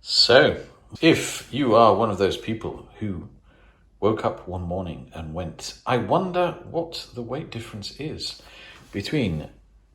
So, if you are one of those people who woke up one morning and went, I wonder what the weight difference is between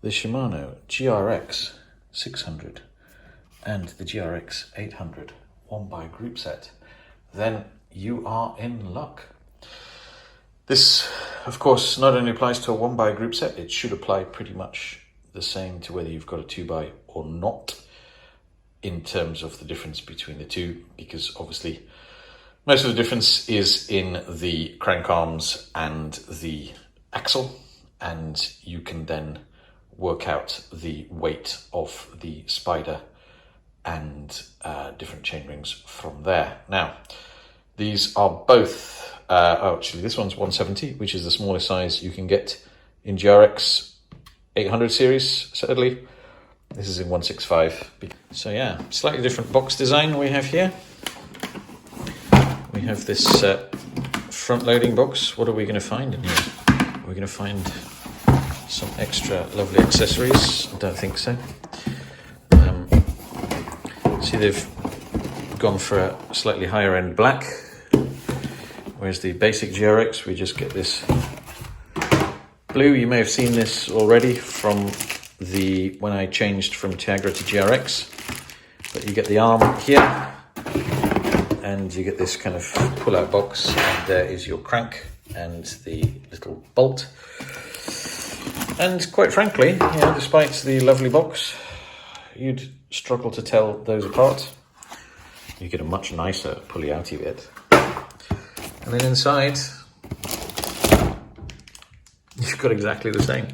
the Shimano GRX 600 and the GRX 800 one-by group set, then you are in luck. This, of course, not only applies to a one-by group set, it should apply pretty much the same to whether you've got a two-by or not, in terms of the difference between the two, because obviously most of the difference is in the crank arms and the axle, and you can then work out the weight of the Spider and different chainrings from there. Now, these are both, actually this one's 170, which is the smallest size you can get in GRX 800 series, sadly. This is in 165. So yeah, slightly different box design we have here. We have this front loading box. What are we going to find in here? We're going to find some extra lovely accessories. I don't think so. See, they've gone for a slightly higher end black, whereas the basic GRX, we just get this blue. You may have seen this already from when I changed from Tiagra to GRX, but you get the arm here and you get this kind of pull out box, and there is your crank and the little bolt. And quite frankly, despite the lovely box, you'd struggle to tell those apart. You get a much nicer pulley outy bit. And then inside, you've got exactly the same.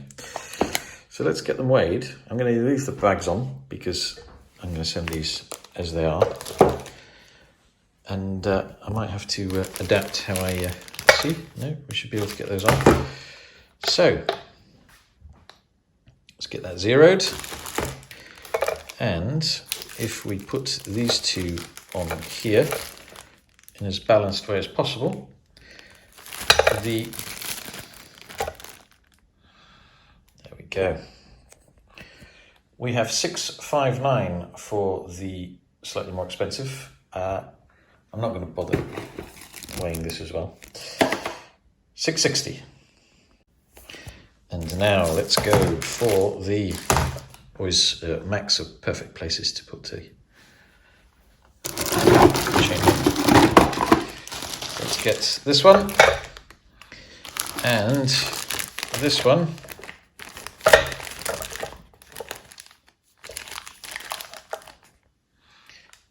So let's get them weighed. I'm going to leave the bags on because I'm going to send these as they are. And I might have to adapt how I see. No, we should be able to get those on. So let's get that zeroed. And if we put these two on here in as balanced way as possible, there we go. We have 659 for the slightly more expensive. I'm not going to bother weighing this as well. 660. And now let's go for the always Macs are perfect places to put the chain. Let's get this one and this one.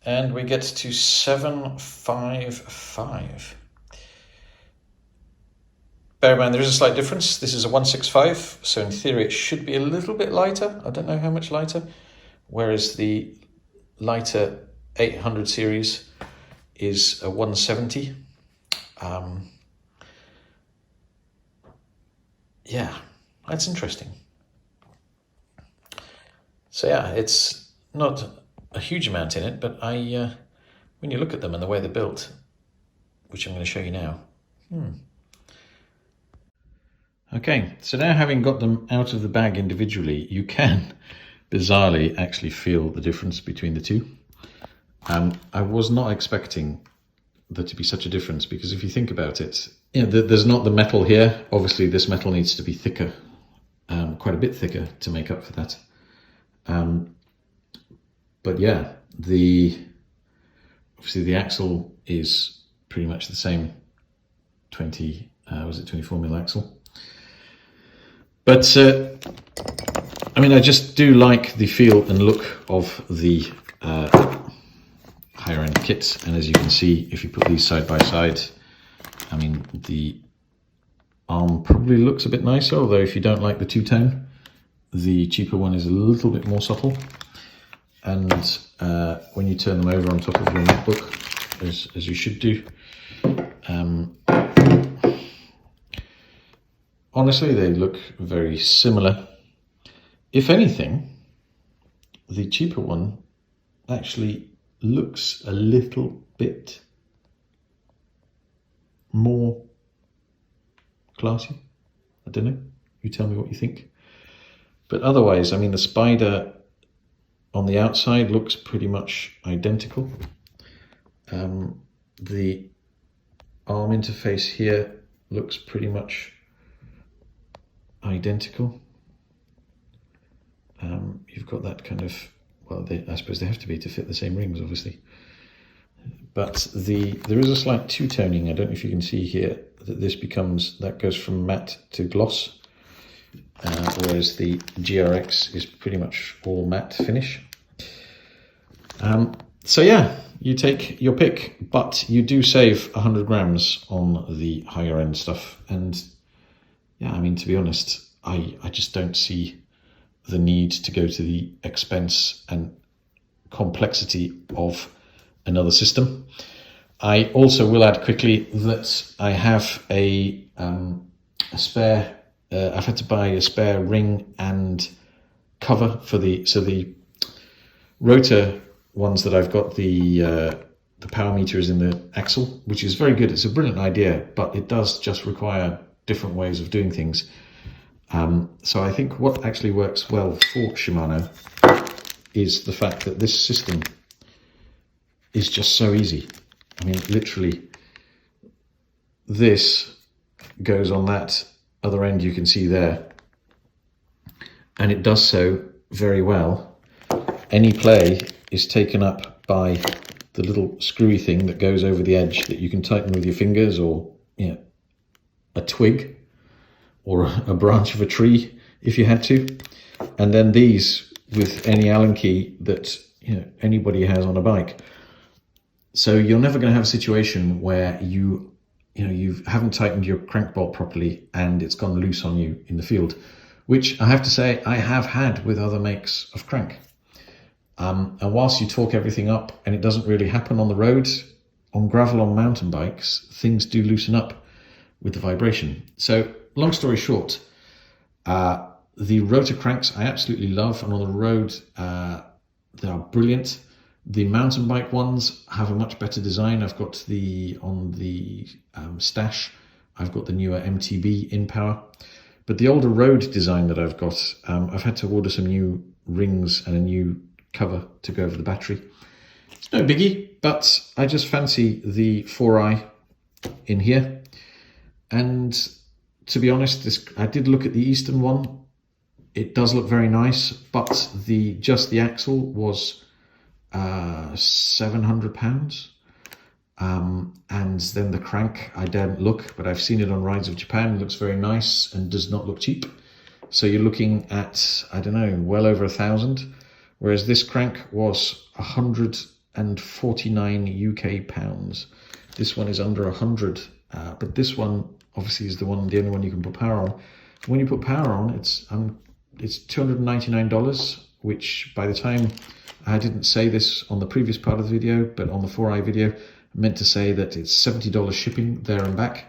And we get to 755. Bear in mind, there is a slight difference. This is a 165, so in theory it should be a little bit lighter. I don't know how much lighter. Whereas the lighter 800 series is a 170. Yeah, that's interesting. So yeah, it's not a huge amount in it, but when you look at them and the way they're built, which I'm going to show you now. Okay, so now having got them out of the bag individually, you can bizarrely actually feel the difference between the two. I was not expecting there to be such a difference, because if you think about it, there's not the metal here. Obviously this metal needs to be thicker, quite a bit thicker to make up for that. But yeah, obviously the axle is pretty much the same, 24mm axle. But I mean, I just do like the feel and look of the higher end kits. And as you can see, if you put these side by side, I mean, the arm probably looks a bit nicer, although if you don't like the two-tone, the cheaper one is a little bit more subtle. And when you turn them over on top of your MacBook, as you should do, honestly, they look very similar. If anything, the cheaper one actually looks a little bit more classy. I don't know. You tell me what you think. But otherwise, I mean, the Spider on the outside looks pretty much identical. The arm interface here looks pretty much identical. You've got that kind of, well, I suppose they have to be to fit the same rings, obviously. But there is a slight two-toning. I don't know if you can see here that that goes from matte to gloss, whereas the GRX is pretty much all matte finish. So yeah, you take your pick, but you do save 100 grams on the higher end stuff. And yeah, I mean, to be honest, I just don't see the need to go to the expense and complexity of another system. I also will add quickly that I have a spare, I've had to buy a spare ring and cover for so the rotor ones that I've got, the power meter is in the axle, which is very good. It's a brilliant idea, but it does just require different ways of doing things. So I think what actually works well for Shimano is the fact that this system is just so easy. I mean, literally, this goes on that other end you can see there, and it does so very well. Any play is taken up by the little screwy thing that goes over the edge that you can tighten with your fingers, or a twig or a branch of a tree if you had to. And then these with any Allen key that anybody has on a bike. So you're never going to have a situation where you haven't tightened your crank bolt properly and it's gone loose on you in the field, which I have to say I have had with other makes of crank. And whilst you torque everything up and it doesn't really happen on the road, on gravel, on mountain bikes, things do loosen up with the vibration. So long story short, the rotor cranks I absolutely love, and on the road they are brilliant. The mountain bike ones have a much better design. I've got on the Stash, I've got the newer MTB in power. But the older road design that I've got, I've had to order some new rings and a new cover to go over the battery. It's no biggie, but I just fancy the 4i in here. And to be honest, I did look at the Eastern one. It does look very nice, but just the axle was £700, and then the crank, I daren't look, but I've seen it on Rides of Japan. It looks very nice and does not look cheap. So you're looking at, I don't know, well over 1,000, whereas this crank was 149 UK pounds. This one is under 100, but this one obviously is the only one you can put power on. When you put power on, it's $299, which by the time, I didn't say this on the previous part of the video, but on the 4i video, I meant to say that it's $70 shipping there and back.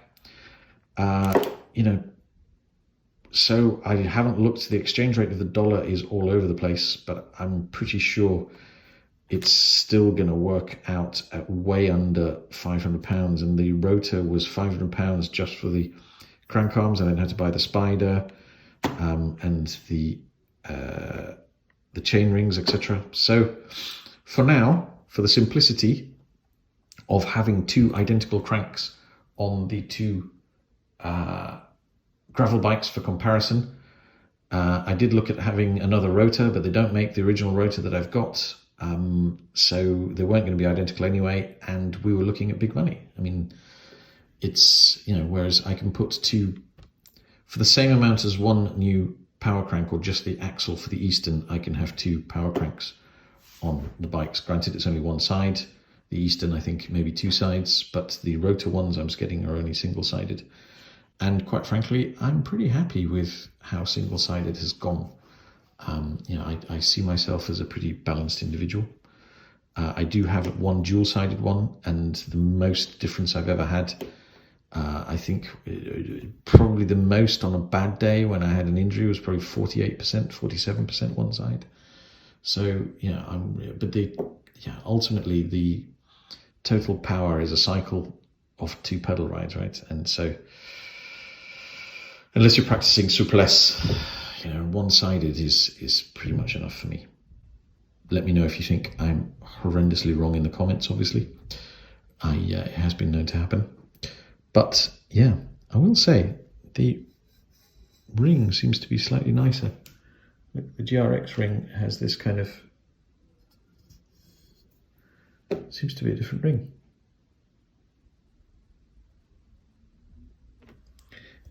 So I haven't looked. The exchange rate of the dollar is all over the place, but I'm pretty sure it's still going to work out at way under £500. And the rotor was £500 just for the crank arms. I then had to buy the spider and the chain rings, etc. So for now, for the simplicity of having two identical cranks on the two gravel bikes for comparison, I did look at having another rotor, but they don't make the original rotor that I've got, so they weren't going to be identical anyway, and we were looking at big money. I mean, it's, whereas I can put two, for the same amount as one new power crank, or just the axle for the Eastern, I can have two power cranks on the bikes. Granted, it's only one side. The Eastern, I think, maybe two sides, but the rotor ones I'm getting are only single-sided. And quite frankly, I'm pretty happy with how single-sided has gone. I see myself as a pretty balanced individual. I do have one dual-sided one, and the most difference I've ever had, I think probably the most on a bad day when I had an injury was probably 48%, 47% one side. So, ultimately the total power is a cycle of two pedal rides, right? And so, unless you're practicing souplesse, one-sided is pretty much enough for me. Let me know if you think I'm horrendously wrong in the comments, obviously. It has been known to happen. But yeah, I will say the ring seems to be slightly nicer. The GRX ring has this kind of, seems to be a different ring.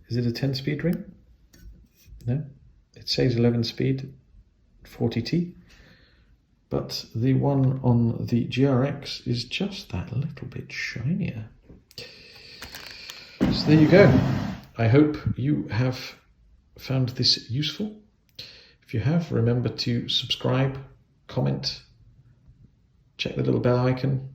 Is it a 10-speed ring? No, it says 11-speed 40T, but the one on the GRX is just that little bit shinier. So there you go. I hope you have found this useful. If you have, remember to subscribe, comment, check the little bell icon,